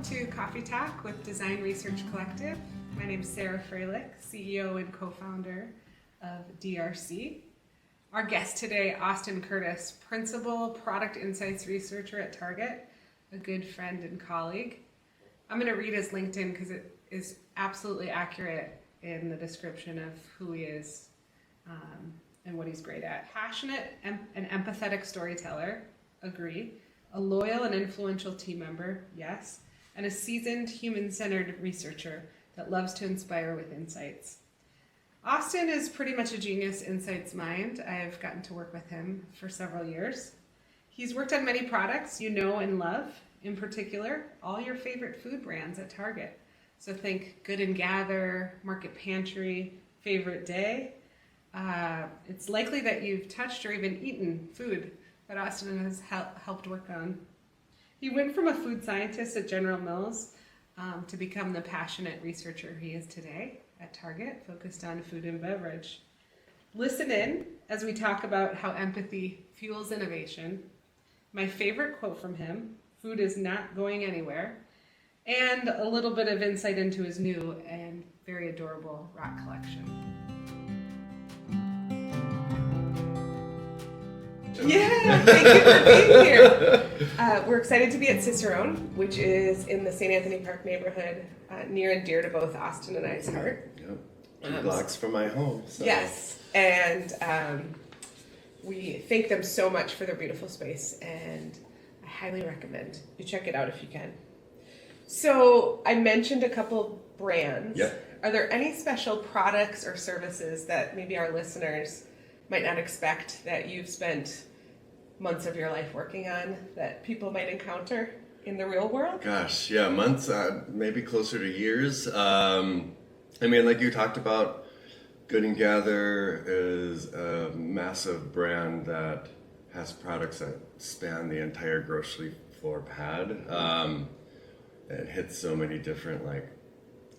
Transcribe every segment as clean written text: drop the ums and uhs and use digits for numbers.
to Coffee Talk with Design Research Collective. My name is Sara Frailich, CEO and co-founder of DRC. Our guest today, Austin Curtis, Principal Product Insights Researcher at Target, a good friend and colleague. I'm going to read his LinkedIn because it is absolutely accurate in the description of who he is and what he's great at. Passionate and empathetic storyteller, agree. A loyal and influential team member, yes. And a seasoned human-centered researcher that loves to inspire with insights. Austin is pretty much a genius insights mind. I've gotten to work with him for several years. He's worked on many products you know and love, in particular, all your favorite food brands at Target. So think Good and Gather, Market Pantry, Favorite Day. It's likely that you've touched or even eaten food that Austin has helped work on. He went from a food scientist at General Mills to become the passionate researcher he is today at Target, focused on food and beverage. Listen in as we talk about how empathy fuels innovation, my favorite quote from him, food is not going anywhere, and a little bit of insight into his new and very adorable rock collection. Yeah, thank you for being here. We're excited to be at Cicerone, which is in the St. Anthony Park neighborhood, near and dear to both Austin and I's heart. Yep, 2 blocks from my home. So. Yes, and we thank them so much for their beautiful space, and I highly recommend you check it out if you can. So I mentioned a couple brands. Yep. Are there any special products or services that maybe our listeners might not expect that you've spent months of your life working on that people might encounter in the real world? Gosh, yeah, months, maybe closer to years. I mean, like you talked about, Good and Gather is a massive brand that has products that span the entire grocery floor pad. It hits so many different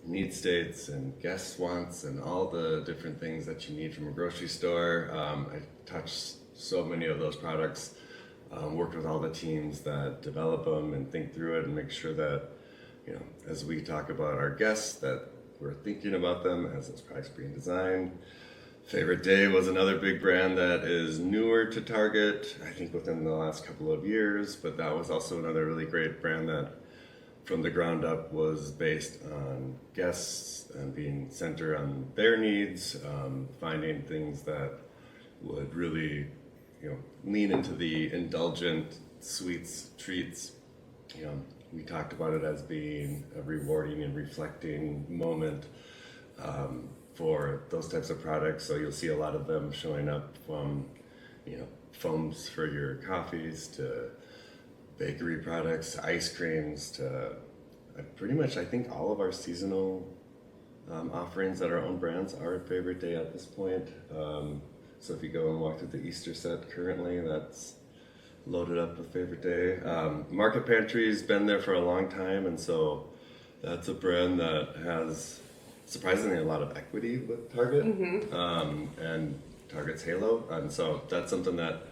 need states and guest wants and all the different things that you need from a grocery store. I touched so many of those products, worked with all the teams that develop them and think through it and make sure that, as we talk about our guests, that we're thinking about them as those products being designed. Favorite Day was another big brand that is newer to Target, I think within the last couple of years, but that was also another really great brand that from the ground up was based on guests and being centered on their needs, finding things that would really, lean into the indulgent sweets, treats. We talked about it as being a rewarding and reflecting moment for those types of products. So you'll see a lot of them showing up from, foams for your coffees to bakery products, ice creams, to pretty much I think all of our seasonal offerings that are own brands are at Favorite Day at this point. So if you go and walk through the Easter set currently, that's loaded up with Favorite Day. Market Pantry's been there for a long time, and so that's a brand that has surprisingly a lot of equity with Target and Target's halo, and so that's something that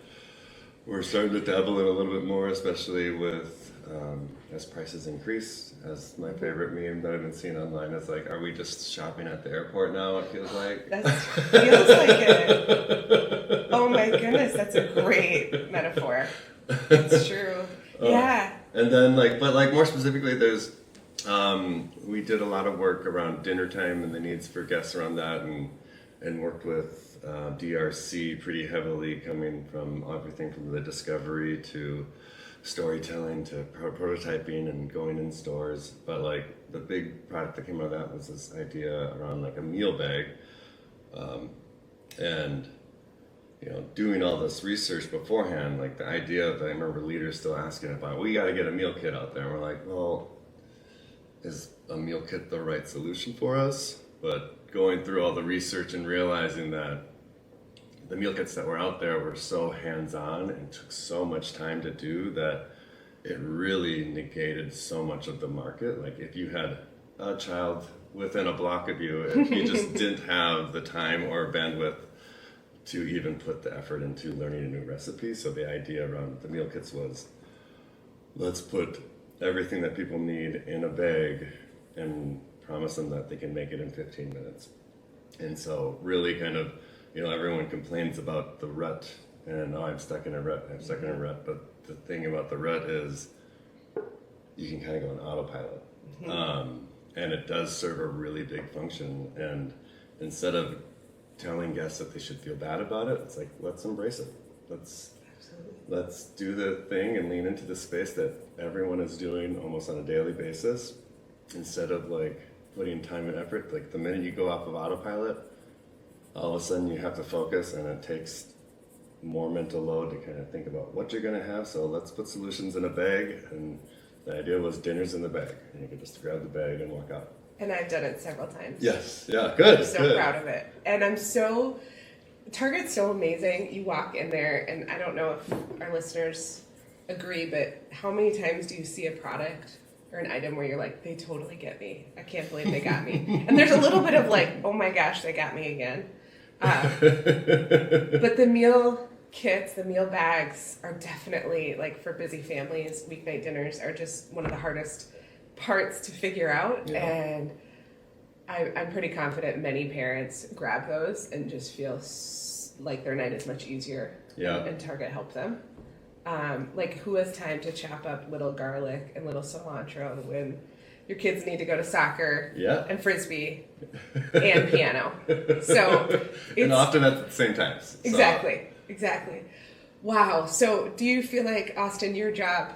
we're starting to dabble in a little bit more, especially with as prices increase. As my favorite meme that I've been seeing online is are we just shopping at the airport now, it feels like? That feels like it. Oh my goodness, that's a great metaphor. It's true. Yeah. And then more specifically, there's we did a lot of work around dinner time and the needs for guests around that, and worked with DRC pretty heavily, coming from everything from the discovery to storytelling to prototyping and going in stores. But the big product that came out of that was this idea around a meal bag, and doing all this research beforehand, the idea that I remember leaders still asking about, we got to get a meal kit out there. And we're like, well, is a meal kit the right solution for us? But going through all the research and realizing that the meal kits that were out there were so hands-on and took so much time to do that it really negated so much of the market. If you had a child within a block of you, if you just didn't have the time or bandwidth to even put the effort into learning a new recipe. So the idea around the meal kits was, let's put everything that people need in a bag and promise them that they can make it in 15 minutes. And so really kind of, everyone complains about the rut and, I'm stuck in a rut, But the thing about the rut is you can kind of go on autopilot. And it does serve a really big function. And instead of telling guests that they should feel bad about it, it's like, let's embrace it. Let's do the thing and lean into the space that everyone is doing almost on a daily basis, instead of like putting time and effort. Like the minute you go off of autopilot, all of a sudden you have to focus, and it takes more mental load to kind of think about what you're going to have. So let's put solutions in a bag. And the idea was dinner's in the bag, and you can just grab the bag and walk out. And I've done it several times. Yes, yeah, good. I'm so proud of it. And Target's so amazing. You walk in there, and I don't know if our listeners agree, but how many times do you see a product or an item where you're like, they totally get me. I can't believe they got me. And there's a little bit of like, oh my gosh, they got me again. But the meal kits, the meal bags are definitely, like for busy families, weeknight dinners are just one of the hardest parts to figure out. Yeah. And I'm pretty confident many parents grab those and just feel like their night is much easier. Yeah. And Target helped them. Like, who has time to chop up little garlic and little cilantro when your kids need to go to soccer and frisbee and piano? So it's, and often at the same times. Exactly. Wow. So do you feel like, Austin, your job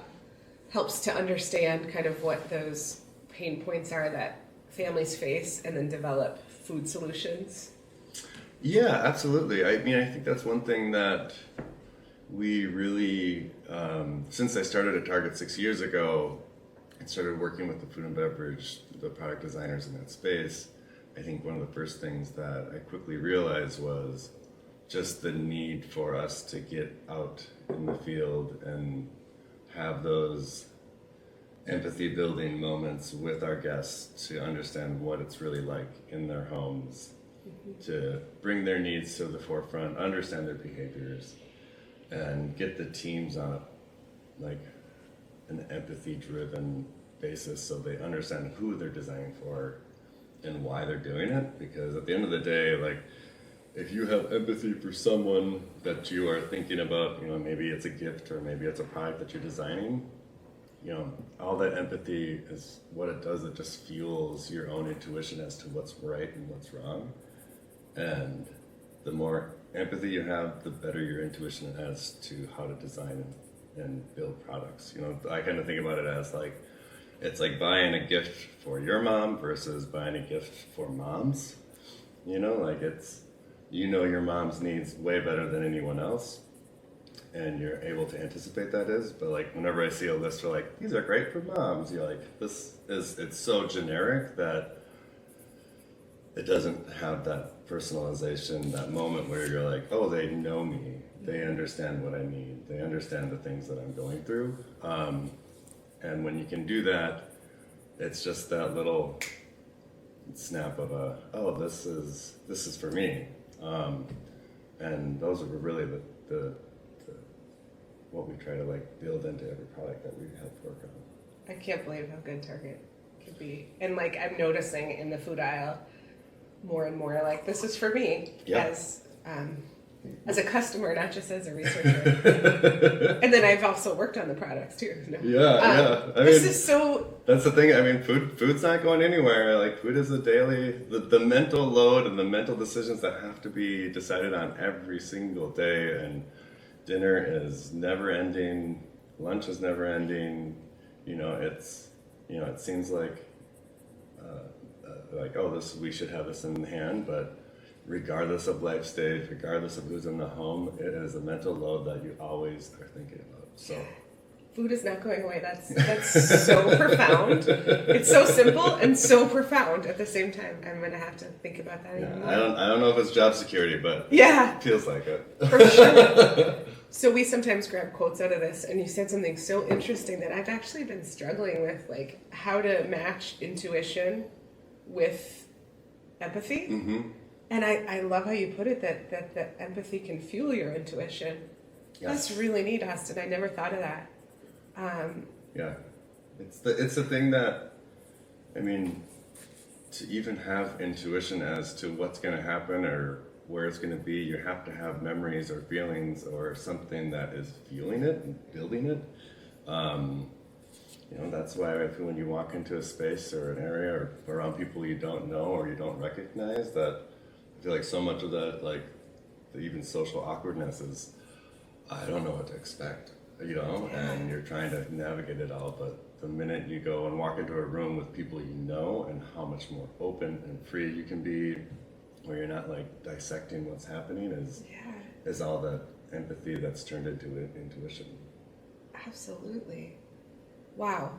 helps to understand kind of what those pain points are that families face and then develop food solutions? Yeah, absolutely. I mean, I think that's one thing that we really, since I started at Target 6 years ago and started working with the food and beverage, the product designers in that space, I think one of the first things that I quickly realized was just the need for us to get out in the field and have those empathy building moments with our guests to understand what it's really like in their homes, to bring their needs to the forefront, understand their behaviors, and get the teams on like an empathy driven basis so they understand who they're designing for and why they're doing it. Because at the end of the day, like, if you have empathy for someone that you are thinking about, maybe it's a gift or maybe it's a product that you're designing, all that empathy is what it does. It just fuels your own intuition as to what's right and what's wrong. And the more empathy you have, the better your intuition has to how to design and build products. I kind of think about it as like, it's like buying a gift for your mom versus buying a gift for moms. Like it's, your mom's needs way better than anyone else, and you're able to anticipate that is. But like, whenever I see a list for like, these are great for moms, you're like, it's so generic that it doesn't have that personalization, that moment where you're like, oh, they know me, they understand what I need, they understand the things that I'm going through. And when you can do that, it's just that little snap of this is for me. And those are really the what we try to like build into every product that we help work on. I can't believe how good Target could be. And like, I'm noticing in the food aisle more and more, like, this is for me as a customer, not just as a researcher. And then I've also worked on the products too. I this is so. That's the thing. I mean, food's not going anywhere. Like, food is the mental load and the mental decisions that have to be decided on every single day. And dinner is never ending. Lunch is never ending. It seems like we should have this in hand, but regardless of life stage, regardless of who's in the home, it is a mental load that you always are thinking about. So food is not going away. That's so profound. It's so simple and so profound at the same time. I'm gonna have to think about that even more. I don't know if it's job security, but it feels like it. For sure. So we sometimes grab quotes out of this, and you said something so interesting that I've actually been struggling with, like how to match intuition with empathy. Mm-hmm. And I love how you put it, that the empathy can fuel your intuition. Yes. That's really neat, Austin. I never thought of that. It's the thing that, I mean, to even have intuition as to what's going to happen or where it's going to be, you have to have memories or feelings or something that is fueling it and building it. That's why when you walk into a space or an area or around people you don't know or you don't recognize, that I feel like so much of that, like the even social awkwardness is, I don't know what to expect, and you're trying to navigate it all. But the minute you go and walk into a room with people you know and how much more open and free you can be, where you're not like dissecting what's happening, is all that empathy that's turned into intuition. Absolutely. Wow.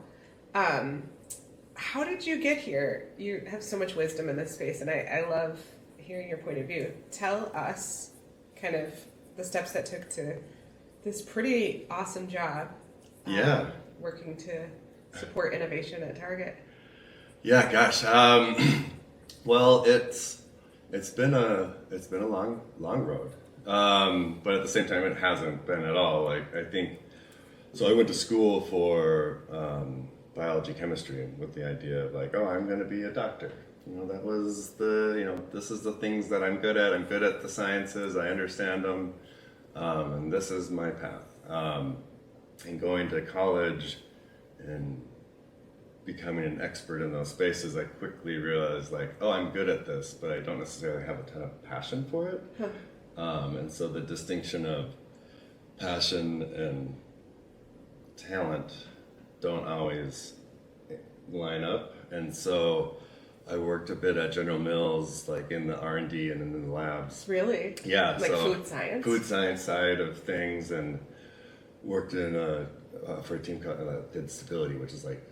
How did you get here? You have so much wisdom in this space, and I love hearing your point of view. Tell us kind of the steps that took to this pretty awesome job. Working to support innovation at Target. Yeah, gosh. Well, it's been a long road. But at the same time, it hasn't been at all. Like, I think, so I went to school for biology, chemistry, with the idea of like, oh, I'm going to be a doctor. That was this is the things that I'm good at. I'm good at the sciences. I understand them. And this is my path. And going to college and becoming an expert in those spaces, I quickly realized like, oh, I'm good at this, but I don't necessarily have a ton of passion for it. And so the distinction of passion and talent don't always line up. And so I worked a bit at General Mills, like in the R&D and in the labs. Really? Yeah. Like so food science? Food science side of things, and worked for a team that did stability, which is like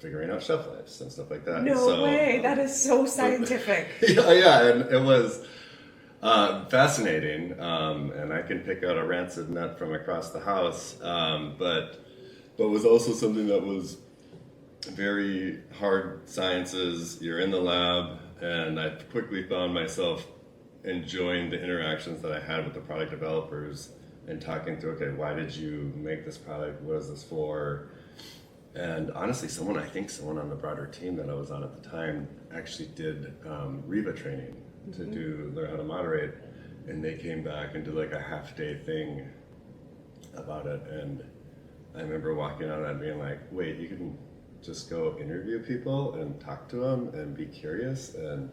figuring out shelf lives and stuff like that. No way! That is so scientific. Yeah, and it was fascinating, and I can pick out a rancid nut from across the house, but was also something that was very hard sciences. You're in the lab, and I quickly found myself enjoying the interactions that I had with the product developers and talking through, okay, why did you make this product? What is this for? And honestly, someone on the broader team that I was on at the time actually did Reba training to learn how to moderate, and they came back and did like a half-day thing about it. And I remember walking on that and being like, wait, you can just go interview people and talk to them and be curious, and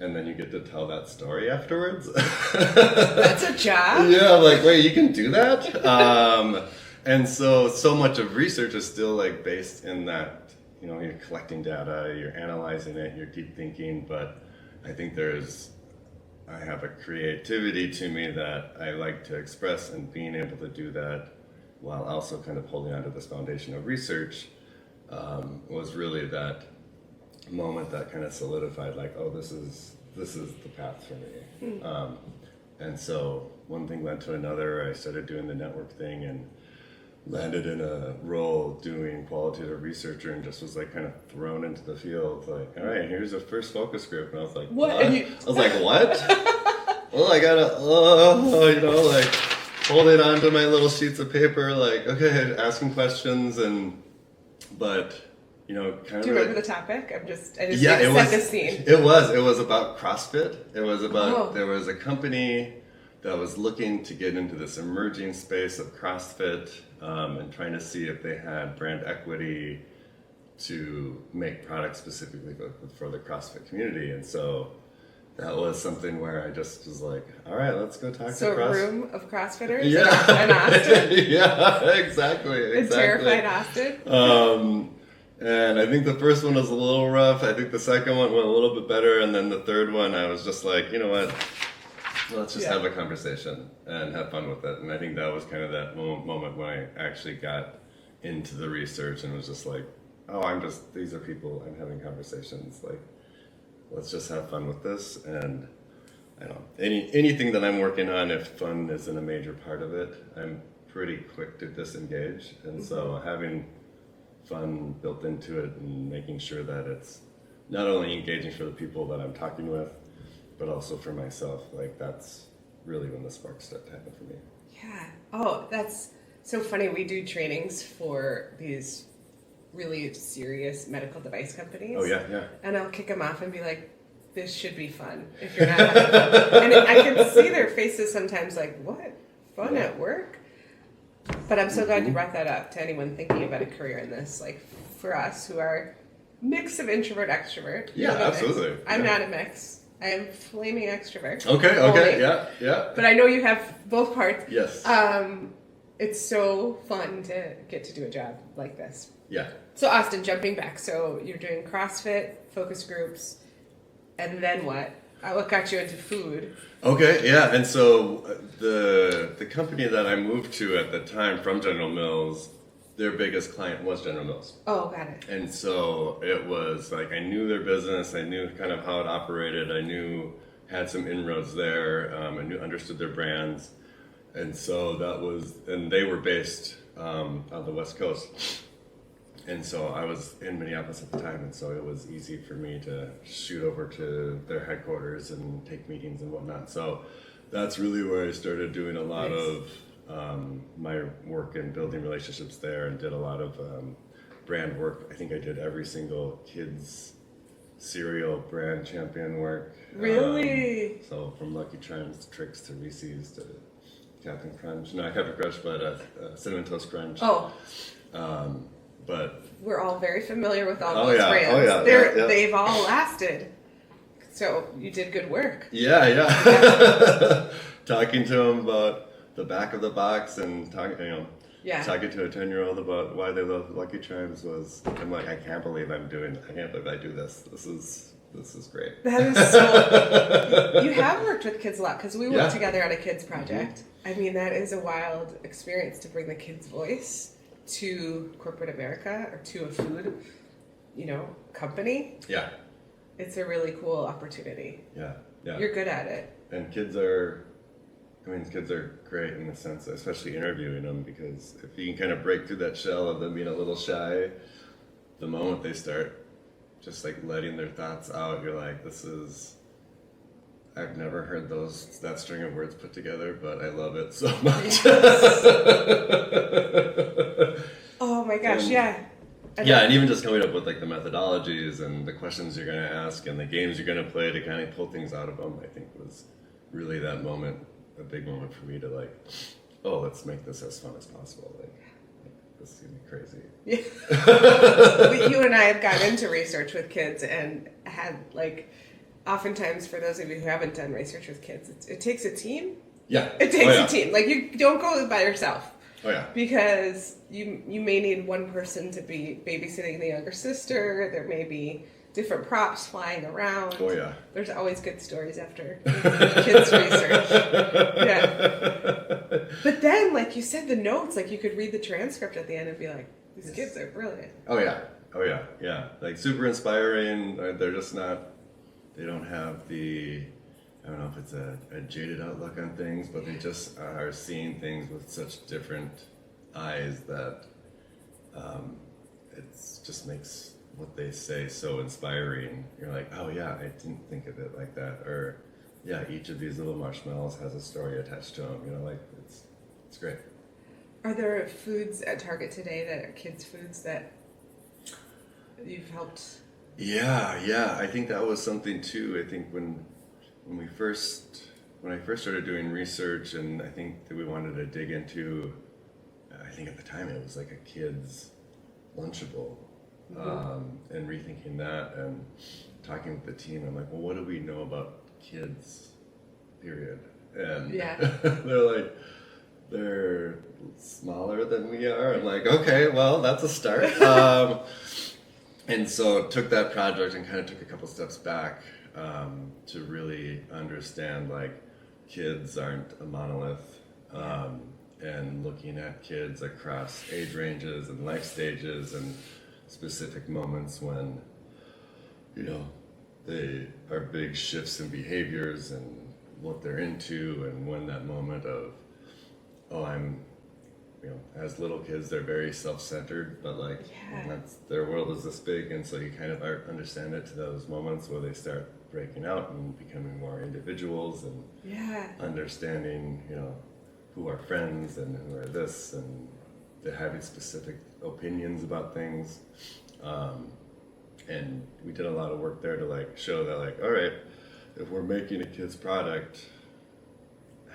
then you get to tell that story afterwards. That's a job? Yeah, I'm like, wait, you can do that? And so much of research is still like based in that, you're collecting data, you're analyzing it, you're deep thinking, but I think I have a creativity to me that I like to express, and being able to do that while also kind of holding onto this foundation of research was really that moment that kind of solidified like, oh, this is the path for me. And so one thing led to another. I started doing the network thing and landed in a role doing qualitative researcher, and just was like kind of thrown into the field, like, all right, here's the first focus group. And I was like, what? I was like, what? Well, I gotta, like holding on to my little sheets of paper, like, okay, asking questions, but kind of. Do you remember the topic? I just set the scene. It was about CrossFit. It was about, there was a company that was looking to get into this emerging space of CrossFit, and trying to see if they had brand equity to make products specifically for the CrossFit community. And so that was something where I just was like, all right, let's go talk to CrossFit. So a room of CrossFitters? Yeah. And Austin? Yeah, exactly. And terrified Austin? And I think the first one was a little rough. I think the second one went a little bit better. And then the third one, I was just like, you know what? Let's just have a conversation and have fun with it. And I think that was kind of that moment when I actually got into the research and was just like, oh, these are people, I'm having conversations. Like, let's just have fun with this. And I don't know, anything that I'm working on, if fun isn't a major part of it, I'm pretty quick to disengage. And so having fun built into it and making sure that it's not only engaging for the people that I'm talking with, but also for myself, like that's really when the sparks start to happen for me. Yeah. Oh, that's so funny. We do trainings for these really serious medical device companies. Oh yeah, yeah. And I'll kick them off and be like, this should be fun if you're not having fun. And I can see their faces sometimes like, what? Fun at work? But I'm so glad you brought that up to anyone thinking about a career in this. Like for us who are mix of introvert, extrovert. Yeah, absolutely. I'm not a mix. I am flaming extrovert. Okay, only. yeah. But I know you have both parts. Yes. It's so fun to get to do a job like this. Yeah. So Austin, jumping back, so you're doing CrossFit, focus groups, and then what? What got you into food? Okay, yeah, and so the company that I moved to at the time from General Mills, their biggest client was General Mills. Oh, got it. And so it was like I knew their business, I knew kind of how it operated, had some inroads there, I understood their brands, and so and they were based on the West Coast. And so I was in Minneapolis at the time, and so it was easy for me to shoot over to their headquarters and take meetings and whatnot. So that's really where I started doing a lot of my work and building relationships there, and did a lot of brand work. I think I did every single kids cereal brand champion work. Really? So from Lucky Charms, Trix to Reese's to Captain Crunch. Not Captain Crunch, but Cinnamon Toast Crunch. Oh. But we're all very familiar with all those brands. Oh yeah. They've all lasted. So you did good work. Yeah. Talking to them about the back of the box and talking to a 10-year-old about why they love Lucky Charms I'm like, I can't believe I do this. This is great. That is so. You have worked with kids a lot because we worked together on a kids project. Mm-hmm. I mean, that is a wild experience to bring the kids' voice to corporate America or to a food, company. Yeah. It's a really cool opportunity. Yeah. You're good at it. And kids are great in the sense, especially interviewing them, because if you can kind of break through that shell of them being a little shy, the moment they start just like letting their thoughts out, you're like, I've never heard that string of words put together, but I love it so much. Yes. Oh my gosh, yeah. And even just coming up with like the methodologies and the questions you're going to ask and the games you're going to play to kind of pull things out of them, I think was really that moment, a big moment for me to like, oh, let's make this as fun as possible. Like this is going to be crazy. Yeah. You and I have gotten into research with kids and had like, oftentimes, for those of you who haven't done research with kids, it takes a team. Yeah. It takes a team. Like, you don't go by yourself. Oh, yeah. Because you may need one person to be babysitting the younger sister. There may be different props flying around. Oh, yeah. There's always good stories after kids' research. Yeah. But then, like you said, the notes, like you could read the transcript at the end and be like, these kids are brilliant. Oh, yeah. Yeah. Like, super inspiring. They're just not... They don't have I don't know if it's a jaded outlook on things, but they just are seeing things with such different eyes that it just makes what they say so inspiring. You're like, oh yeah, I didn't think of it like that. Or yeah, each of these little marshmallows has a story attached to them. Like it's great. Are there foods at Target today that are kids' foods that you've helped? Yeah. I think that was something too. I think when I first started doing research, and I think that we wanted to dig into, I think at the time it was like a kid's Lunchable, and rethinking that and talking with the team. I'm like, well, what do we know about kids? Period. And they're smaller than we are. I'm like, okay, well, that's a start. And so took that project and kind of took a couple steps back to really understand like kids aren't a monolith, and looking at kids across age ranges and life stages and specific moments when they are big shifts in behaviors and what they're into, and when that moment of as little kids, they're very self-centered, but their world is this big, and so you kind of understand it to those moments where they start breaking out and becoming more individuals and understanding, who are friends and who are this, and they're having specific opinions about things. And we did a lot of work there to like show that like, all right, if we're making a kid's product,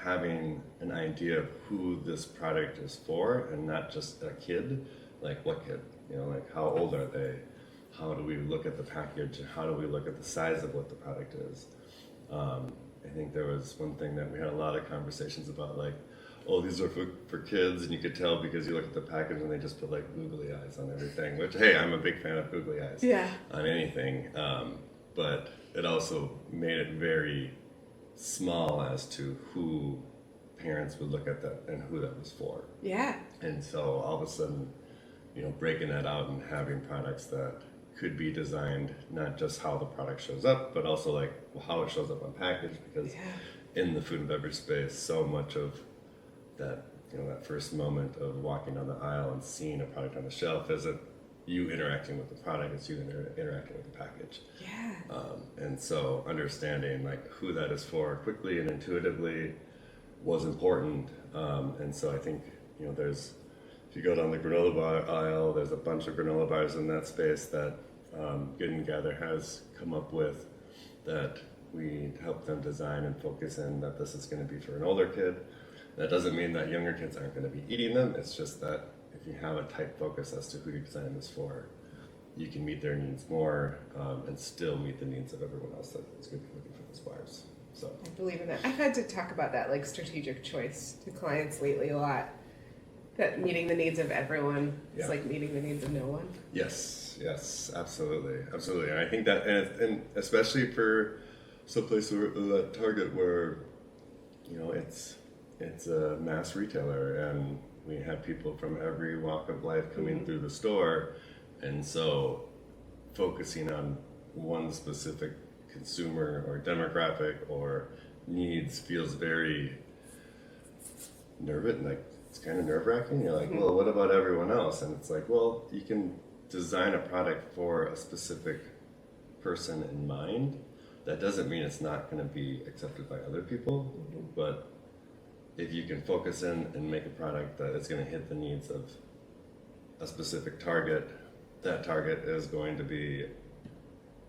having an idea of who this product is for and not just a kid, like what kid, like how old are they? How do we look at the package? How do we look at the size of what the product is? I think there was one thing that we had a lot of conversations about, like, oh, these are for kids, and you could tell because you look at the package and they just put like googly eyes on everything, which, hey, I'm a big fan of googly eyes on anything. But it also made it very small as to who parents would look at that and who that was for. Yeah. And so all of a sudden, breaking that out and having products that could be designed not just how the product shows up, but also like how it shows up on package, because in the food and beverage space, so much of that, that first moment of walking down the aisle and seeing a product on the shelf isn't you interacting with the product, it's you interacting with the package. Yeah. And so understanding like who that is for quickly and intuitively was important. And so I think, there's, if you go down the granola bar aisle, there's a bunch of granola bars in that space that Good and Gather has come up with that we help them design and focus in that this is going to be for an older kid. That doesn't mean that younger kids aren't going to be eating them. It's just that if you have a tight focus as to who you design this for, you can meet their needs more and still meet the needs of everyone else that is going to be looking for those bars. So I believe in that. I've had to talk about that, like strategic choice, to clients lately a lot. That meeting the needs of everyone is like meeting the needs of no one. Yes, absolutely. And I think that, and especially for some place like Target where, it's a mass retailer and we have people from every walk of life coming through the store, and so focusing on one specific consumer or demographic or needs feels very it's kind of nerve-wracking. You're like, well, what about everyone else? And it's like, well, you can design a product for a specific person in mind. That doesn't mean it's not going to be accepted by other people, but if you can focus in and make a product that is going to hit the needs of a specific target, that target is going to be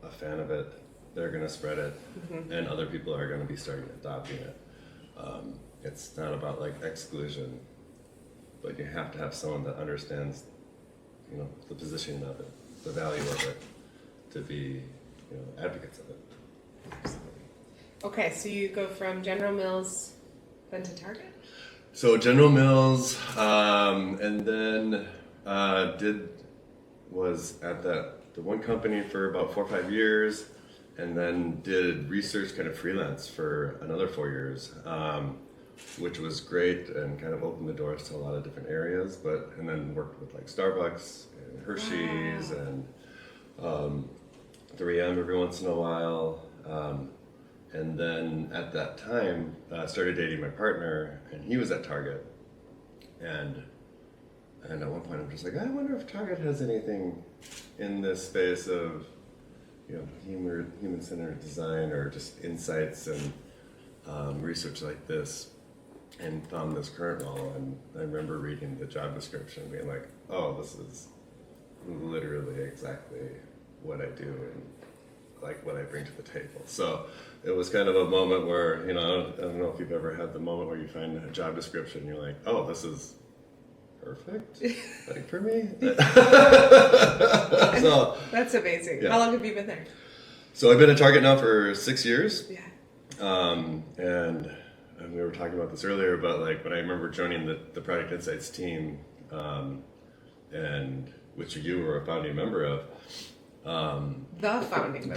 a fan of it. They're going to spread it, and other people are going to be starting adopting it. It's not about like exclusion, but you have to have someone that understands, the positioning of it, the value of it, to be, advocates of it. Absolutely. Okay, so you go from General Mills then to Target? So General Mills, and then was at the one company for about 4 or 5 years, and then did research kind of freelance for another 4 years, which was great and kind of opened the doors to a lot of different areas. And then worked with like Starbucks and Hershey's and 3M every once in a while. And then at that time, started dating my partner, and he was at Target. And at one point, I'm just like, I wonder if Target has anything in this space of, human-centered design or just insights and research like this, and found this current role. And I remember reading the job description and being like, oh, this is literally exactly what I do and like what I bring to the table. So it was kind of a moment where, I don't know if you've ever had the moment where you find a job description and you're like, oh, this is perfect, like for me. So that's amazing. How long have you been there? So I've been at Target now for 6 years. Yeah. And we were talking about this earlier, but like when I remember joining the Product Insights team, and which you were a founding member of. The founding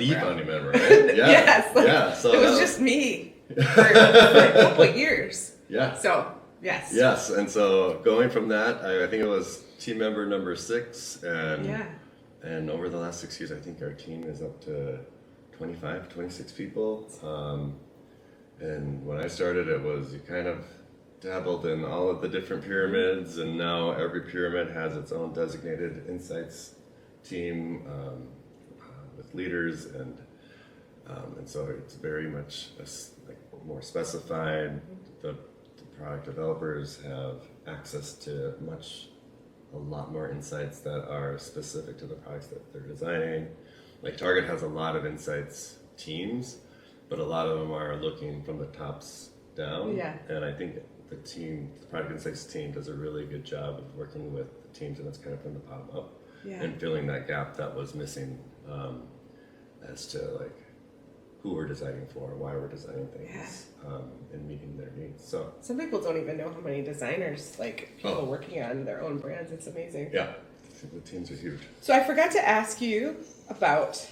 member, right? Yeah. Yes. So it was just me for a couple of years. Yeah. So yes. Yes, and so going from that, I think it was team member number 6, and over the last 6 years, I think our team is up to 25, 26 people. And when I started, it was you kind of dabbled in all of the different pyramids, and now every pyramid has its own designated insights team with leaders, and so it's very much more specified. The product developers have access to much a lot more insights that are specific to the products that they're designing. Like Target has a lot of insights teams, but a lot of them are looking from the tops down. Yeah. And I think the product insights team does a really good job of working with the teams, and it's kind of from the bottom up and filling that gap that was missing as to like who we're designing for, why we're designing things, and meeting their needs. So some people don't even know how many designers, like people working on their own brands. It's amazing. Yeah, the teams are huge. So I forgot to ask you about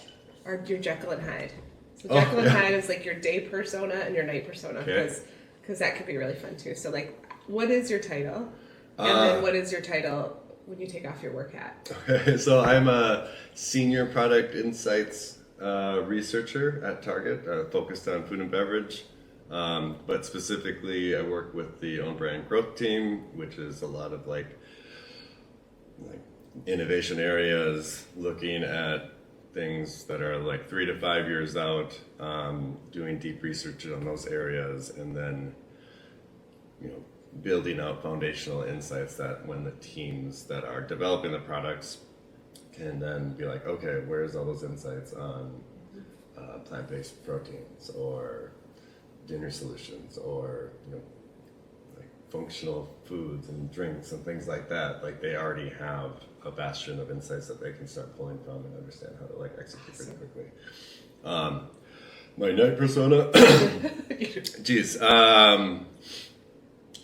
your Jekyll and Hyde. So Jekyll and Hyde is like your day persona and your night persona, because that could be really fun too. So like, what is your title? And then what is your title when you take off your work hat? Okay, so I'm a senior product insights researcher at Target, focused on food and beverage. But specifically, I work with the own brand growth team, which is a lot of like innovation areas, looking at things that are like 3 to 5 years out, doing deep research on those areas, and then building out foundational insights that when the teams that are developing the products can then be like, okay, where's all those insights on plant-based proteins or dinner solutions or like functional foods and drinks and things like that. Like they already have a bastion of insights that they can start pulling from and understand how to like execute pretty quickly. My night persona, geez.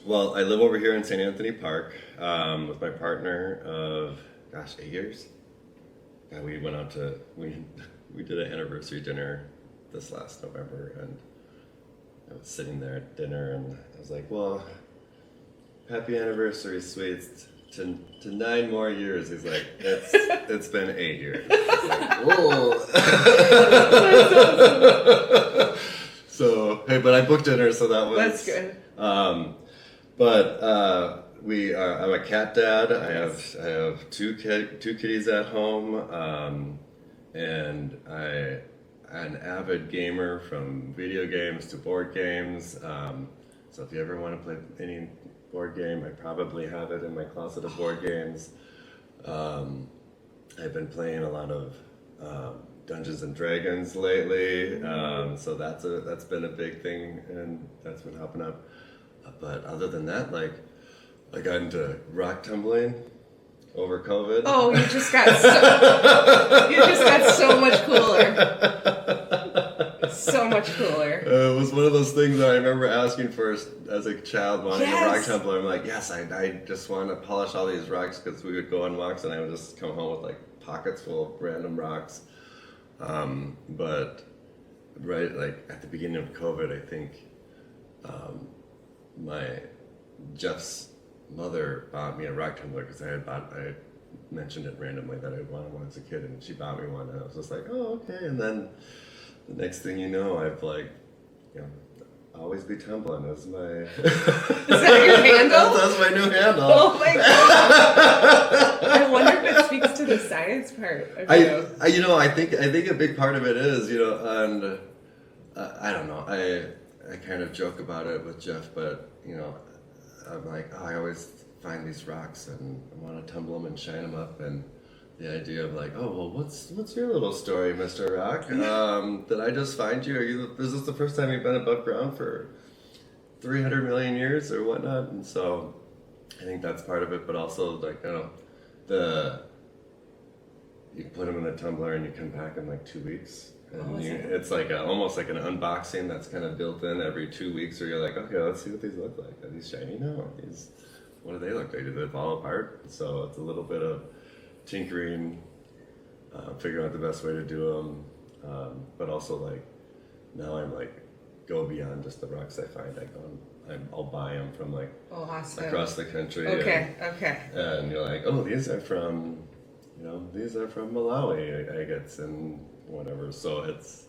Well, I live over here in St. Anthony Park with my partner of 8 years. We went out to we did an anniversary dinner this last November, and I was sitting there at dinner, and I was like, "Well, happy anniversary, sweets, to 9 more years." He's like, "It's been 8 years." Like, whoa. So hey, but I booked dinner, so that's good. I'm a cat dad. I have two kitties at home, and I'm an avid gamer, from video games to board games. So if you ever want to play any board game, I probably have it in my closet of board games. I've been playing a lot of Dungeons and Dragons lately, so that's been a big thing, and that's been helping out. But other than that, like I got into rock tumbling over COVID. Oh, you just got so much cooler. So much cooler. It was one of those things that I remember asking first as a child, wanting a rock tumbler. I'm like, yes, I just want to polish all these rocks, because we would go on walks and I would just come home with like pockets full of random rocks. But right, like at the beginning of COVID, I think Jeff's mother bought me a rock tumbler, because I had mentioned it randomly that I wanted one as a kid, and she bought me one, and I was just like, oh, okay. And then the next thing you know, I've like, always be tumbling is my. Is that your handle? That's my new handle. Oh my god! I wonder if it speaks to the science part of you. I think a big part of it is, and I don't know. I kind of joke about it with Jeff, but I'm like, I always find these rocks and I want to tumble them and shine them up, and the idea of like, oh well, what's your little story, Mr. Rock? Did I just find you? Is this the first time you've been above ground for 300 million years or whatnot? And so I think that's part of it, but also like you put them in a tumbler and you come back in like 2 weeks. And it's like almost like an unboxing that's kind of built in every 2 weeks, where you're like, okay, let's see what these look like. Are these shiny now? What do they look like? Do they fall apart? So it's a little bit of tinkering, figuring out the best way to do them, but also like now I'm like go beyond just the rocks I find. I'll buy them from like across the country. Okay. And you're like, oh, these are from Malawi, I guess, and whatever. So it's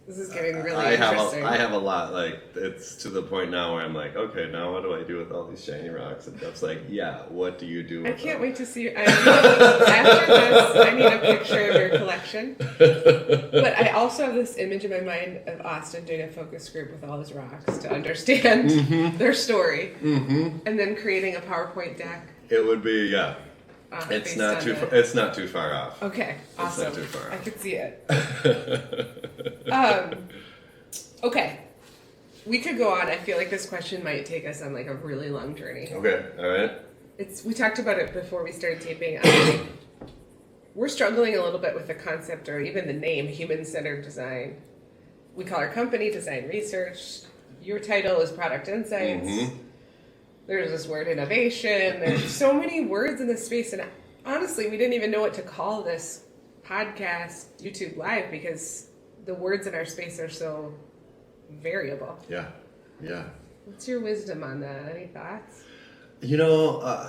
This is getting really interesting. I have a lot. Like, it's to the point now where I'm like, okay, now what do I do with all these shiny rocks? And Jeff's like, yeah, what do you do with I can't them? wait to see. After this, I need a picture of your collection. But I also have this image in my mind of Austin doing a focus group with all his rocks to understand their story. And then creating a PowerPoint deck It would be, yeah. Based It's not on too. the- It's not too far off. Okay, awesome. too far I off. could see it. Okay, we could go on. I feel like this question might take us on like a really long journey. Okay. All right. We talked about it before we started taping. We're struggling a little bit with the concept or even the name human-centered design. We call our company Design Research. Your title is Product Insights. Mm-hmm. There's this word innovation. There's so many words in this space, and honestly, we didn't even know what to call this podcast, YouTube Live, because the words in our space are so variable. Yeah. Yeah. What's your wisdom on that? Any thoughts? You know, I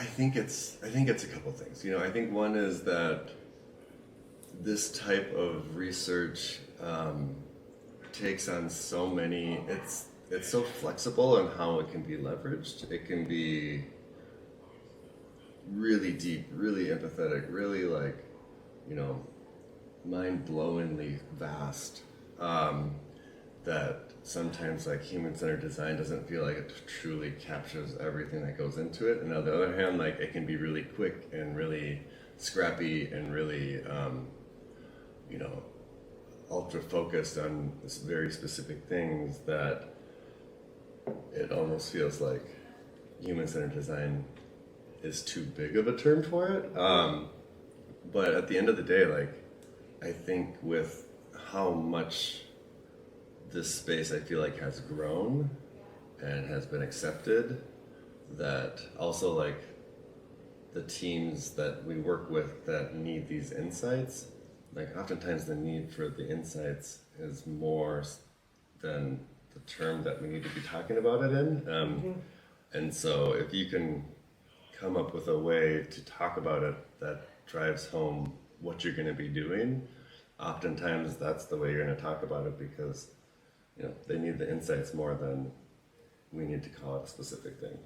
think it's a couple things. You know, I think one is that this type of research takes on so many. It's so flexible in how it can be leveraged. It can be really deep, really empathetic, really like, you know, mind-blowingly vast. That sometimes like human-centered design doesn't feel like it truly captures everything that goes into it. And on the other hand, like it can be really quick and really scrappy and really, you know, ultra focused on this very specific things that it almost feels like human-centered design is too big of a term for it. But at the end of the day, like I think with how much this space I feel like has grown and has been accepted, that also like the teams that we work with that need these insights, like oftentimes the need for the insights is more than the term that we need to be talking about it in. And so if you can come up with a way to talk about it that drives home what you're going to be doing, oftentimes that's the way you're going to talk about it, because you know they need the insights more than we need to call it a specific thing.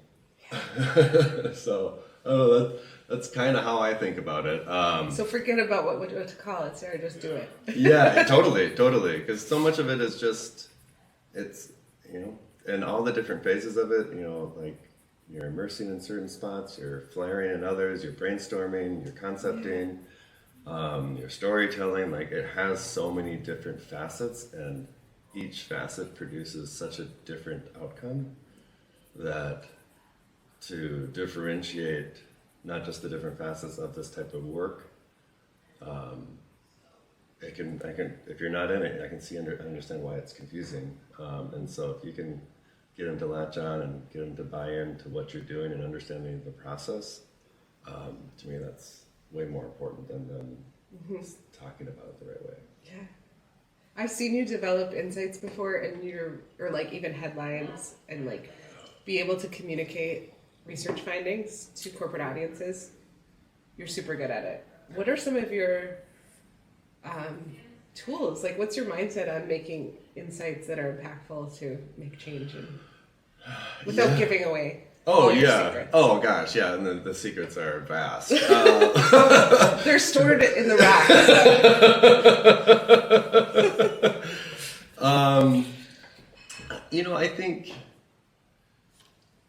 So that's kind of how I think about it. So forget about what to call it, Sarah. Just do it. Yeah, totally, because so much of it is just, it's, you know, and all the different phases of it, you know, like you're immersing in certain spots, you're flaring in others, you're brainstorming, you're concepting, your storytelling, like it has so many different facets, and each facet produces such a different outcome that to differentiate not just the different facets of this type of work, I can, if you're not in it, I can understand why it's confusing. And so if you can get them to latch on and get them to buy into what you're doing and understanding the process, to me that's way more important than them talking about it the right way. Yeah. I've seen you develop insights before, and or like even headlines, and like be able to communicate research findings to corporate audiences. You're super good at it. What are some of your tools? Like, what's your mindset on making insights that are impactful to make change and without giving away? Oh all your yeah. secrets? Oh gosh, yeah. And the secrets are vast. They're stored in the rack. You know, I think,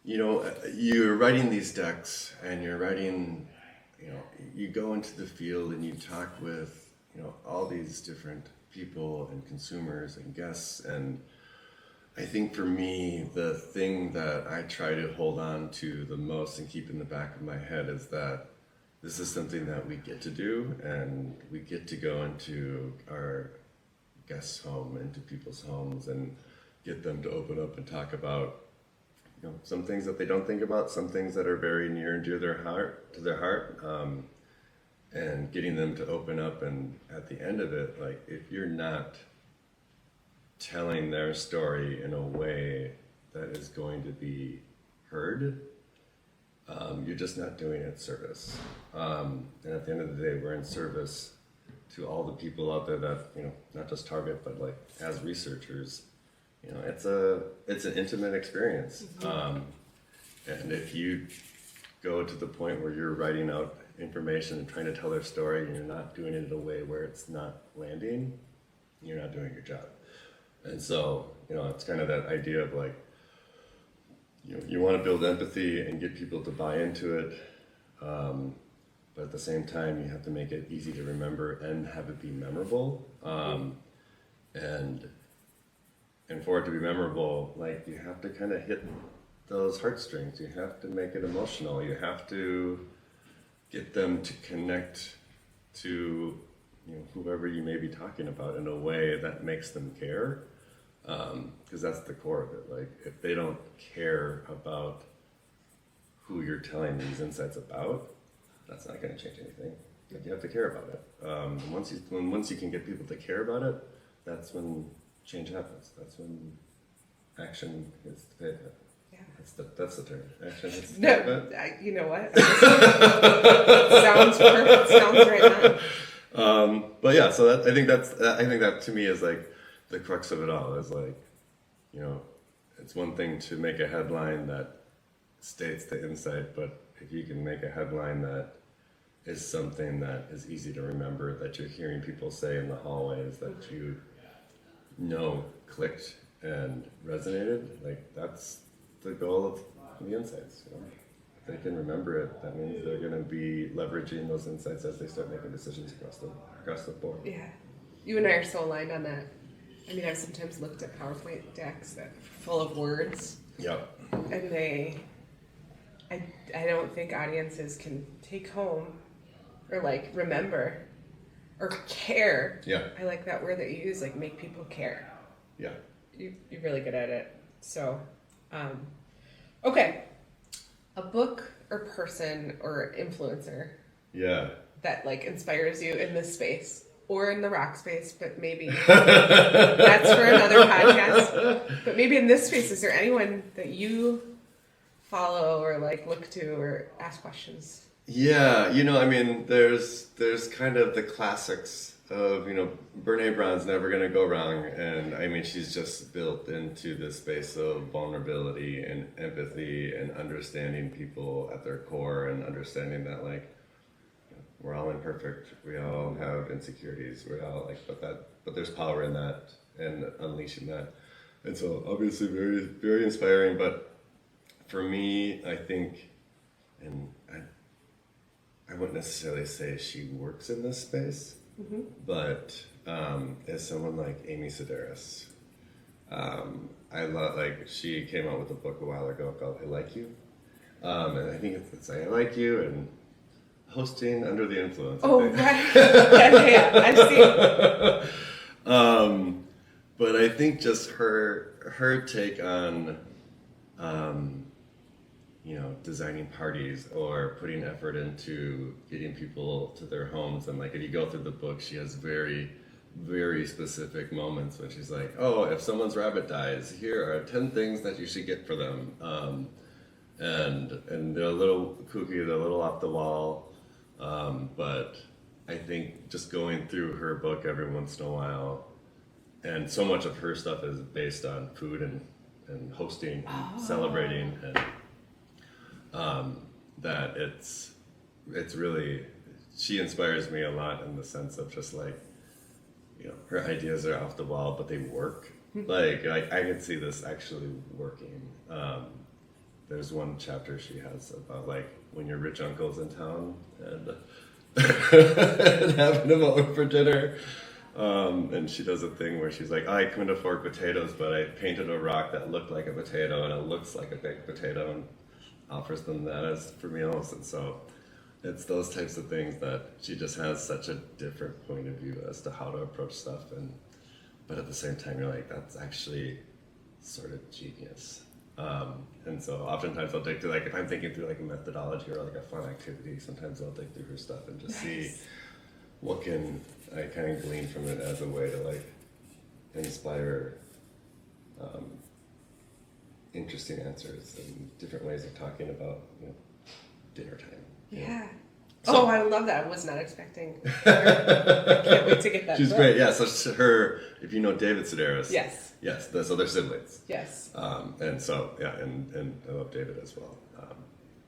you know, you're writing these decks and you're writing, you know, you go into the field and you talk with, you know, all these different people and consumers and guests. And I think for me, the thing that I try to hold on to the most and keep in the back of my head is that this is something that we get to do, and we get to go into our guests' home, into people's homes, and get them to open up and talk about, you know, some things that they don't think about, some things that are very near and dear to their heart, and getting them to open up. And at the end of it, like, if you're not telling their story in a way that is going to be heard, you're just not doing it service. And at the end of the day, we're in service to all the people out there that, you know, not just target, but like as researchers, you know, it's an intimate experience. And if you go to the point where you're writing out information and trying to tell their story, and you're not doing it in a way where it's not landing, you're not doing your job. And so, you know, it's kind of that idea of like, you know, you want to build empathy and get people to buy into it. But at the same time, you have to make it easy to remember and have it be memorable. And for it to be memorable, like, you have to kind of hit those heartstrings. You have to make it emotional. You have to get them to connect to, you know, whoever you may be talking about in a way that makes them care. Because that's the core of it. Like, if they don't care about who you're telling these insights about, that's not going to change anything. Like, you have to care about it. Once you can get people to care about it, that's when change happens. That's when action hits the pavement. Yeah. That's the term. Action hits the No, pavement. you know what? Sounds perfect. Sounds right on. But yeah, so I think that to me is like the crux of it all. Is like, you know, it's one thing to make a headline that states the insight, but if you can make a headline that is something that is easy to remember, that you're hearing people say in the hallways, that you know clicked and resonated, like, that's the goal of the insights. You know? If they can remember it, that means they're going to be leveraging those insights as they start making decisions across the board. Yeah. You and I are so aligned on that. I mean, I've sometimes looked at PowerPoint decks that are full of words, Yep. and I don't think audiences can take home or like remember or care. Yeah. I like that word that you use, like, make people care. Yeah. You're really good at it. So, okay. A book or person or influencer Yeah. that like inspires you in this space or in the rock space, but maybe that's for another podcast. But maybe in this space, is there anyone that you follow or like look to or ask questions? Yeah, you know, I mean, there's kind of the classics of, you know, Brene Brown's never going to go wrong, and I mean, she's just built into this space of vulnerability and empathy and understanding people at their core, and understanding that, like, you know, we're all imperfect, we all have insecurities, we're all like, but there's power in that and unleashing that, and so obviously very, very inspiring. But for me, I think, and I wouldn't necessarily say she works in this space, but as someone like Amy Sedaris, I love, like, she came out with a book a while ago called I Like You, and I think it's I Like You and hosting under the influence. Oh, right. Yeah, I've seen. But I think just her take on, you know, designing parties or putting effort into getting people to their homes. And like, if you go through the book, she has very, very specific moments when she's like, oh, if someone's rabbit dies, here are 10 things that you should get for them. And they're a little kooky, they're a little off the wall. But I think just going through her book every once in a while, and so much of her stuff is based on food and hosting and celebrating, and that it's really, she inspires me a lot in the sense of just like, you know, her ideas are off the wall, but they work. Like I can see this actually working. There's one chapter she has about like when your rich uncle's in town and, and having them over for dinner. And she does a thing where she's like, I couldn't afford potatoes, but I painted a rock that looked like a potato and it looks like a baked potato, and offers them that as for meals. And so it's those types of things that she just has such a different point of view as to how to approach stuff. But at the same time, you're like, that's actually sort of genius. And so oftentimes I'll dig through, like, if I'm thinking through like a methodology or like a fun activity, sometimes I'll dig through her stuff and just see what can I kind of glean from it as a way to like inspire interesting answers and different ways of talking about, you know, dinner time. Yeah. So, I love that. I was not expecting. I can't wait to get that. She's book. great. Yeah. So her, if you know David Sedaris. Yes. Yes. So they're siblings. Yes. And so yeah, and I love David as well.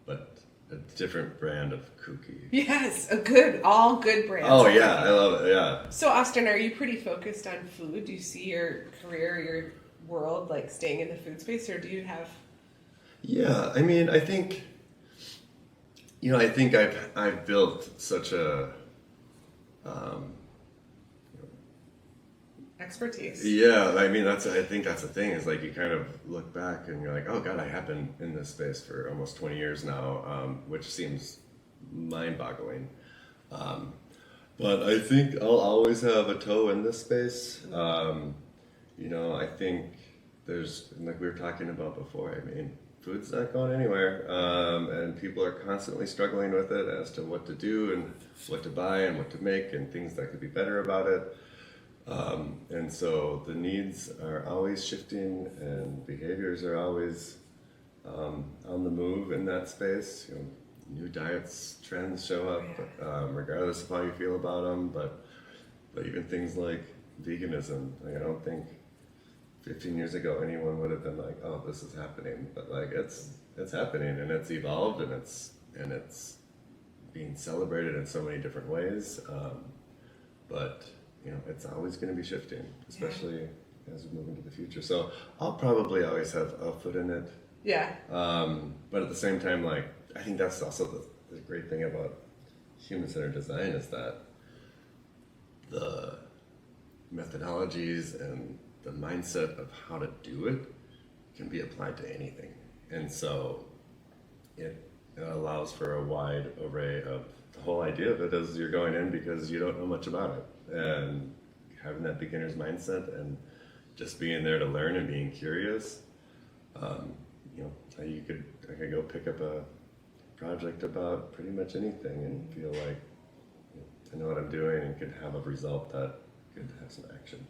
But a different brand of kooky. Yes, all good brands. Oh yeah, I love it. Yeah. So Austin, are you pretty focused on food? Do you see your career, your world like staying in the food space, or do you have? Yeah, I mean, I think, I think I've built such a, Expertise. yeah, I mean, I think that's the thing is like you kind of look back and you're like, oh God, I have been in this space for almost 20 years now, which seems mind-boggling. But I think I'll always have a toe in this space. I think there's, like we were talking about before, I mean, food's not going anywhere. And people are constantly struggling with it as to what to do and what to buy and what to make and things that could be better about it. And so the needs are always shifting and behaviors are always on the move in that space. New diets, trends show up, regardless of how you feel about them. But even things like veganism, like I don't think 15 years ago anyone would have been like, "Oh, this is happening," but like it's happening and it's evolved and it's being celebrated in so many different ways. But it's always going to be shifting, especially as we move into the future. So I'll probably always have a foot in it. Yeah. But at the same time, like I think that's also the great thing about human-centered design is that the methodologies and the mindset of how to do it can be applied to anything. And so it allows for a wide array of the whole idea of it is you're going in because you don't know much about it. And having that beginner's mindset and just being there to learn and being curious, I could go pick up a project about pretty much anything and feel like I know what I'm doing and could have a result that could have some action.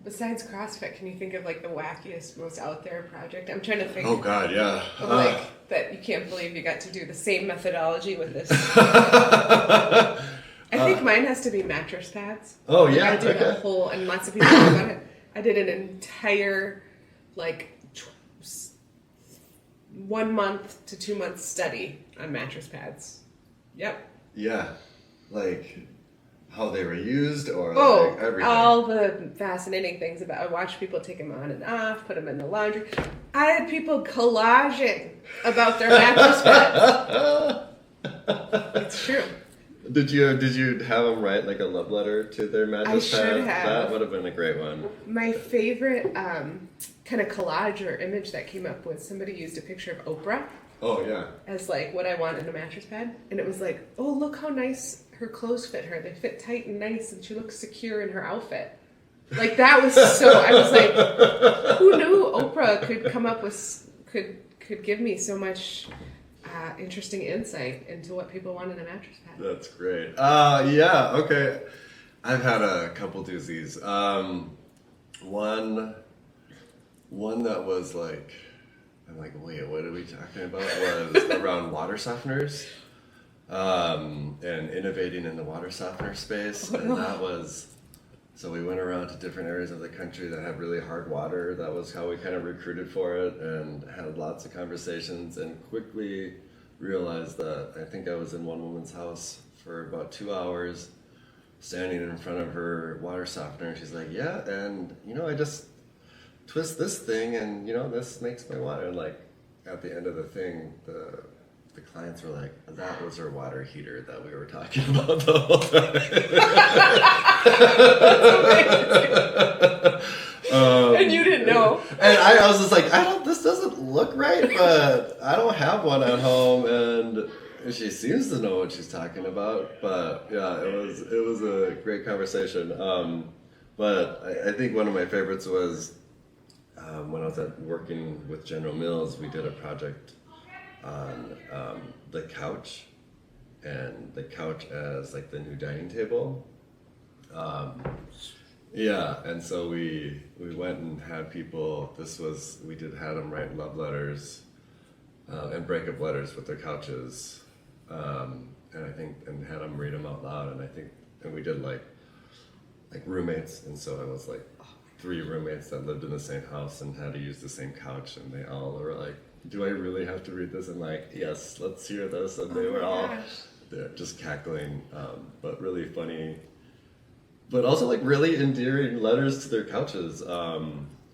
Besides CrossFit, can you think of like the wackiest, most out there project? I'm trying to think. Oh God, yeah. Of like that you can't believe you got to do the same methodology with this. I think mine has to be mattress pads. Oh like yeah, I did a whole, and lots of people know about it. I did an entire 1 month to 2 month study on mattress pads. Yep. Yeah, like how they were used or like everything. All the fascinating things about. I watched people take them on and off, put them in the laundry. I had people collaging about their mattress pads. It's true. Did you have them write like a love letter to their mattress pad? I should have. That would have been a great one. My favorite kind of collage or image that came up was somebody used a picture of Oprah. Oh yeah. As like what I want in a mattress pad, and it was like, oh look how nice her clothes fit her. They fit tight and nice, and she looks secure in her outfit. Like that was so. I was like, who knew Oprah could come up with could give me so much interesting insight into what people want in a mattress pad. That's great. Yeah, okay. I've had a couple doozies. One that was like, I'm like, wait, what are we talking about? Was around water softeners and innovating in the water softener space. And that was, so we went around to different areas of the country that have really hard water. That was how we kind of recruited for it and had lots of conversations and quickly realized that I think I was in one woman's house for about 2 hours standing in front of her water softener. And she's like, yeah, and I just twist this thing and this makes my water. And like at the end of the thing, the clients were like, that was her water heater that we were talking about the whole time. And you didn't know. And I was just like, this doesn't look right, but I don't have one at home. And she seems to know what she's talking about. But yeah, it was a great conversation. But I think one of my favorites was when I was working with General Mills, we did a project on the couch, and the couch as like the new dining table. Yeah, and so we went and had people. We had them write love letters and breakup letters with their couches, and had them read them out loud. And we did like roommates, and so it was like 3 roommates that lived in the same house and had to use the same couch, and they all were like, do I really have to read this? I'm like, yes, let's hear this. And they were all just cackling, but really funny, but also like really endearing letters to their couches.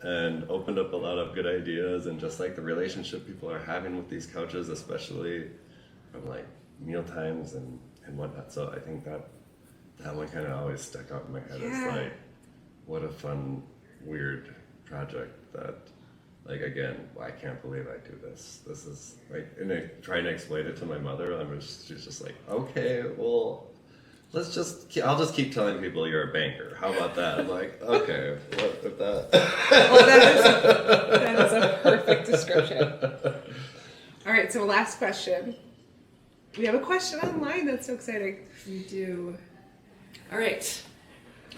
and opened up a lot of good ideas, and just like the relationship people are having with these couches, especially from like meal times and whatnot. So I think that one kind of always stuck out in my head as like, what a fun, weird project that, like, again, I can't believe I do this. This is like, and I trying to explain it to my mother, she's just like, okay, well, I'll just keep telling people you're a banker. How about that? I'm like, okay, what if that? Well, that is a perfect description. All right, so last question. We have a question online. That's so exciting. We do. All right.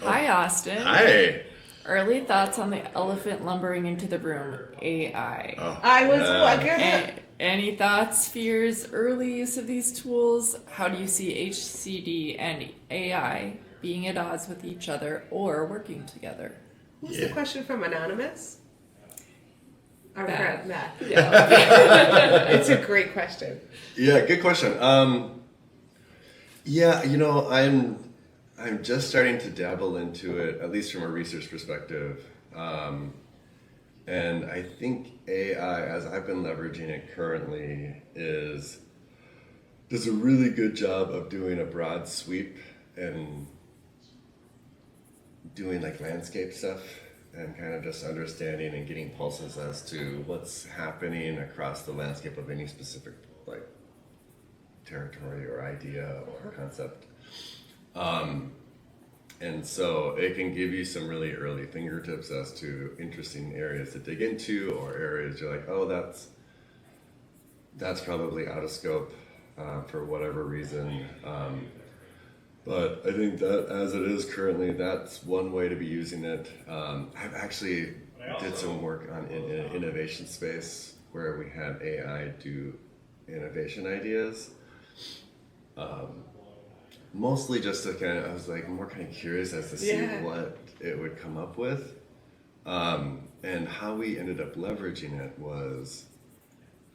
Hi, Austin. Hi. Early thoughts on the elephant lumbering into the room, AI. Oh, I was wondering. Any thoughts, fears, early use of these tools? How do you see HCD and AI being at odds with each other or working together? Who's the question from Anonymous? Our friend Matt. Yeah. It's a great question. Yeah, good question. Yeah, I'm just starting to dabble into it, at least from a research perspective. And I think AI, as I've been leveraging it currently, does a really good job of doing a broad sweep and doing like landscape stuff and kind of just understanding and getting pulses as to what's happening across the landscape of any specific like territory or idea or concept. And so it can give you some really early fingertips as to interesting areas to dig into, or areas you're like, oh, that's probably out of scope for whatever reason. But I think that as it is currently, that's one way to be using it. I've actually did some work on in an innovation space where we had AI do innovation ideas. Mostly just to I was like more kind of curious as to see what it would come up with. And how we ended up leveraging it was,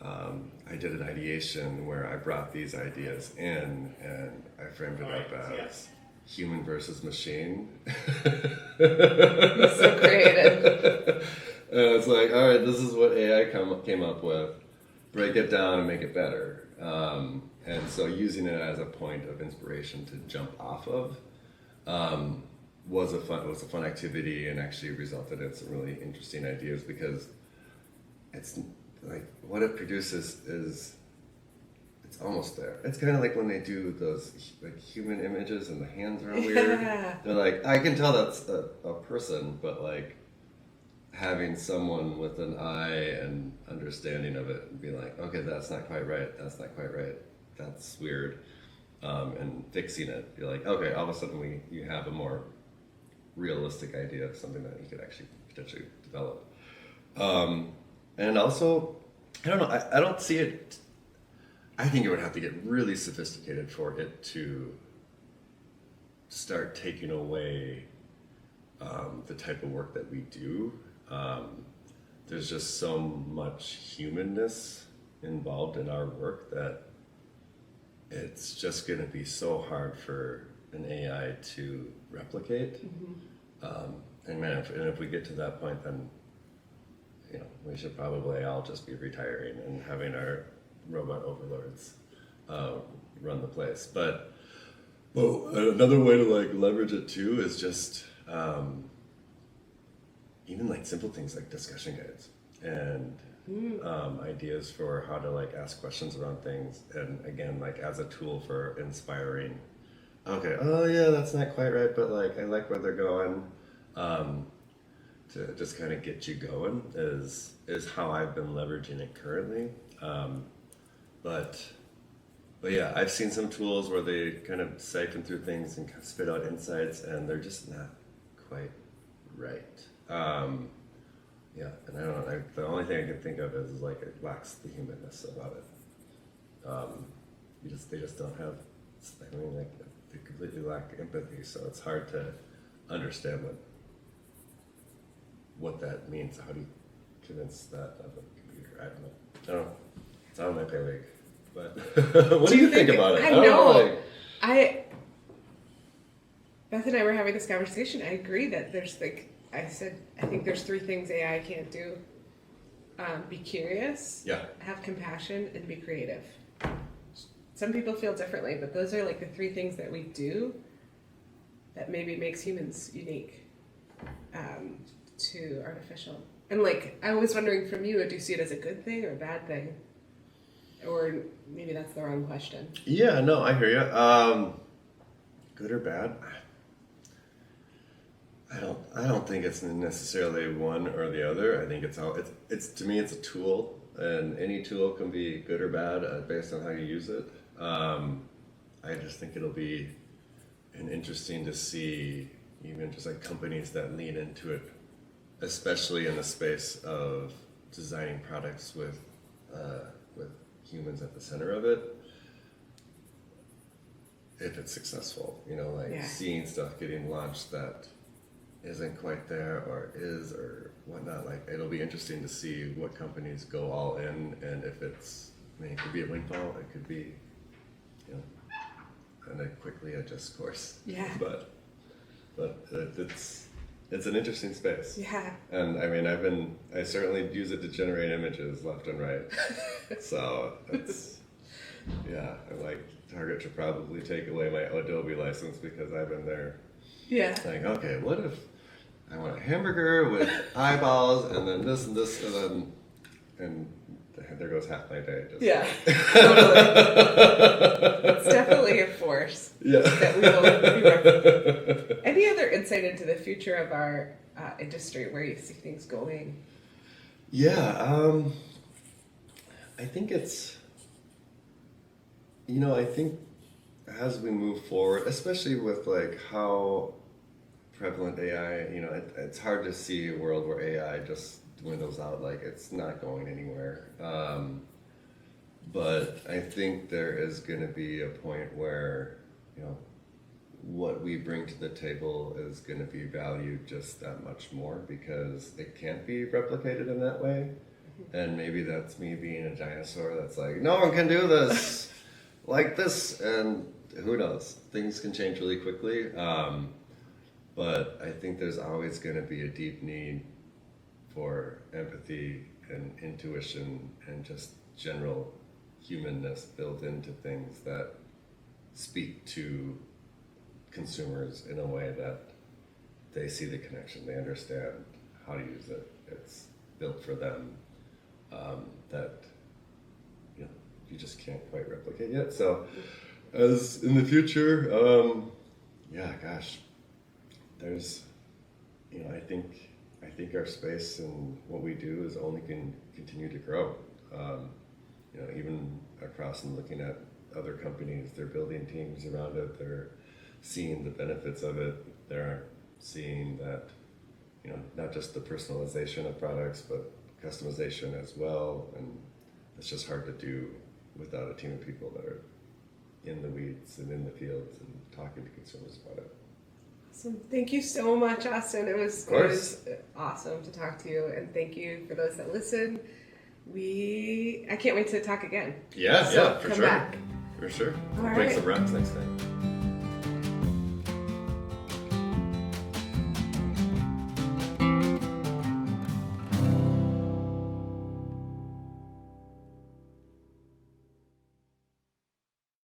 I did an ideation where I brought these ideas in and I framed it up as human versus machine. He's so creative. And it's like, all right, this is what AI came up with. Break it down and make it better. And so using it as a point of inspiration to jump off of was a fun activity, and actually resulted in some really interesting ideas, because it's like what it produces is it's almost there. It's kind of like when they do those like human images and the hands are weird. They're like, I can tell that's a person, but like having someone with an eye and understanding of it and be like, okay, that's not quite right. That's not quite right. That's weird. And fixing it, you're like, okay, all of a sudden you have a more realistic idea of something that you could actually potentially develop. And also, I don't know, I don't see it, I think it would have to get really sophisticated for it to start taking away the type of work that we do. There's just so much humanness involved in our work that it's just going to be so hard for an AI to replicate. And man, if we get to that point, then we should probably all just be retiring and having our robot overlords run the place. But another way to like leverage it too is just even like simple things like discussion guides and ideas for how to like ask questions around things, and again, like as a tool for inspiring. Okay, oh yeah, that's not quite right, but like I like where they're going. To just kind of get you going is how I've been leveraging it currently. But yeah, I've seen some tools where they kind of siphon through things and spit out insights, and they're just not quite right. Yeah, and I don't know. The only thing I can think of is like it lacks the humanness about it. They just don't have. I mean, like they completely lack empathy, so it's hard to understand what that means. How do you convince that of a computer? I don't know. It's out of my pay league. But what do you think about it? I know. Beth and I were having this conversation. I agree that there's like I said, I think there's 3 things AI can't do. Be curious, Yeah. have compassion, and be creative. Some people feel differently, but those are like the 3 things that we do that maybe makes humans unique to artificial. And like, I was wondering from you, do you see it as a good thing or a bad thing? Or maybe that's the wrong question. Yeah, no, I hear you. Good or bad? I don't think it's necessarily one or the other. I think it's to me it's a tool, and any tool can be good or bad based on how you use it. I just think it'll be interesting to see even just like companies that lean into it, especially in the space of designing products with humans at the center of it. If it's successful, seeing stuff getting launched that isn't quite there or is or whatnot, like it'll be interesting to see what companies go all in, and if it's, it could be a windfall, it could be, and then quickly adjust course. Yeah. But it's an interesting space. Yeah. And I certainly use it to generate images left and right. So it's, I'm like, Target should probably take away my Adobe license because I've been there. Yeah. Like, okay, what if I want a hamburger with eyeballs and then this and this and there goes half my day. Just Yeah, totally. It's definitely a force. Yeah. That we will be Any other insight into the future of our industry, where you see things going? Yeah, I think it's, I think as we move forward, especially with like how prevalent AI, it's hard to see a world where AI just dwindles out, like it's not going anywhere. But I think there is going to be a point where, what we bring to the table is going to be valued just that much more because it can't be replicated in that way. And maybe that's me being a dinosaur that's like, no one can do this like this, and who knows? Things can change really quickly. But I think there's always going to be a deep need for empathy and intuition and just general humanness built into things that speak to consumers in a way that they see the connection, they understand how to use it, it's built for them, that you just can't quite replicate yet. So as in the future, there's, I think our space and what we do is only can continue to grow. Even across and looking at other companies, they're building teams around it. They're seeing the benefits of it. They're seeing that, not just the personalization of products, but customization as well. And it's just hard to do without a team of people that are in the weeds and in the fields and talking to consumers about it. So thank you so much, Austin. It was awesome to talk to you, and thank you for those that listen. I can't wait to talk again. Yeah, So for come sure. back. For sure. All Bring right. some reps next time.